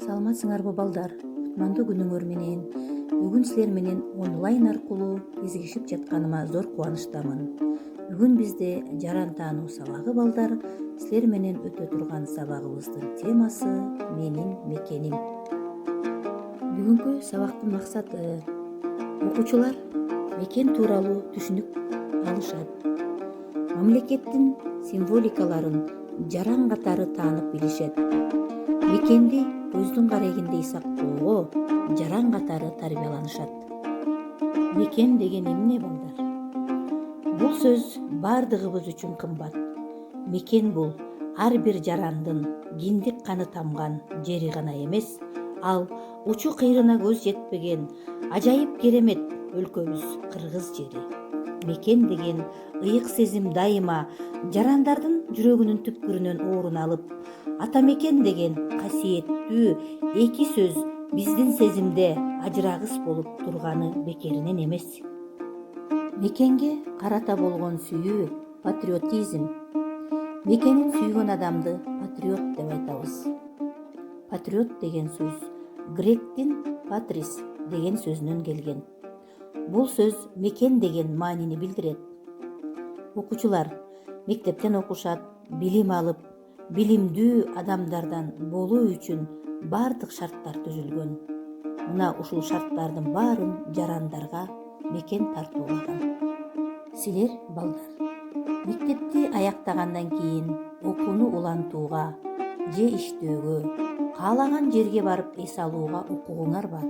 Саламатсыңарбы балдар? Кутмандуу күнүңөр менен бүгүн силер менен онлайн аркылуу кезигишип жатканыма зор кубанычтамын. Бүгүн бизде жаран таануу сабагы балдар. Силер менен өтө турган сабагыбыздын темасы менин мекеним. Бүгүнкү сабактын максаты окуучулар мекен тууралуу түшүнүк алышат. Мамлекеттин символикаларын жаран катары таанып билишет. Мекенди көздүн карегиндей сактоого жаран катары тарбияланышат. Мекен деген эмне балдар? Бул сөз бардыгыбыз үчүн кымбат. Мекен бул ар бир жарандын киндик каны тамган жери гана эмес, ал учу кыйрына көз жетпеген ажайып керемет өлкөбүз Кыргыз жери. Мекен деген ыйык сезим дайыма жарандардын жүрөгүнүн түпкүрүнөн орун алып, ата мекен деген касиеттүү эки сөз биздин сезимде ажырагыс болуп турганы бекеринен эмес. Мекенге карата болгон сүйүү патриотизм. Мекенин сүйгөн адамды патриот деп айтабыз. Патриот деген сөз гректин патрис деген сөзүнөн келген. Бул сөз мекен деген маанини билдирет. Окуучулар мектептен окушат, билим алып, билимдүү адамдардан болуу үчүн бардык шарттар түзүлгөн. Мына ушул шарттардын баарын жарандарга мекен тартуулаган. Силер балдар, мектепти аяктагандан кийин окууну улантууга же иштөөгө, каалаган жерге барып эс алууга укугуңар бар.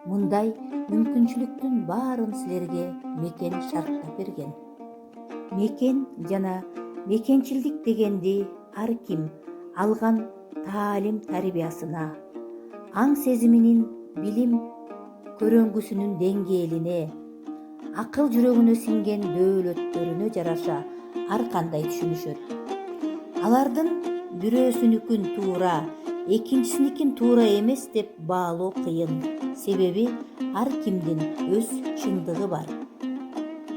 Мындай мүмкүнчүлүктүн баарын силерге мекен шарттап берген. Мекен жана мекенчилдик дегенди ар ким алган таалим тарбиясына, аң сезиминин, билим көрөңгүсүнүн деңгээлине, акыл жүрөгүнө сиңген дөөлөттөрүнө жараша ар кандай түшүнүшөт. Алардын бирөөсүнүкүн туура, экинчисиникин туура эмес деп баалоо кыйын. Себеби ар кимдин өз чындыгы бар.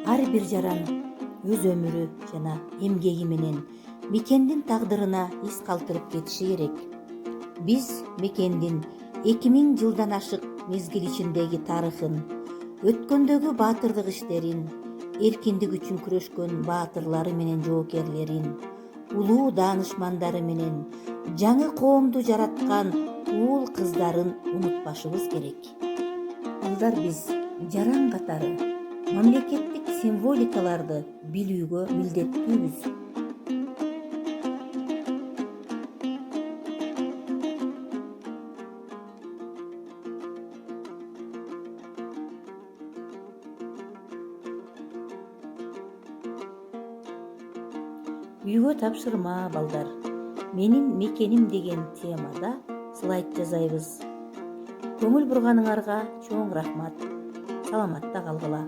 Ар бир жаран өз өмүрү жана эмгеги менен мекендин тагдырына из калтырып кетиши керек. Биз мекендин 2000 жылдан ашык мезгил ичиндеги тарыхын, өткөндөгү баатырдык иштерин, эркиндик үчүн күрөшкөн баатырлары менен жоокерлерин, улуу даанышмандары менен жаңы коомду жараткан уул кыздарын унутпашыбыз керек. Балдар, биз жаран катары мамлекеттик символикаларды билүүгө милдеттүүбүз. Үйгө тапшырма балдар. Менин мекеним деген темада слайд жасайбыз. Көңүл бурганыңарга чоң рахмат. Саламатта калгыла.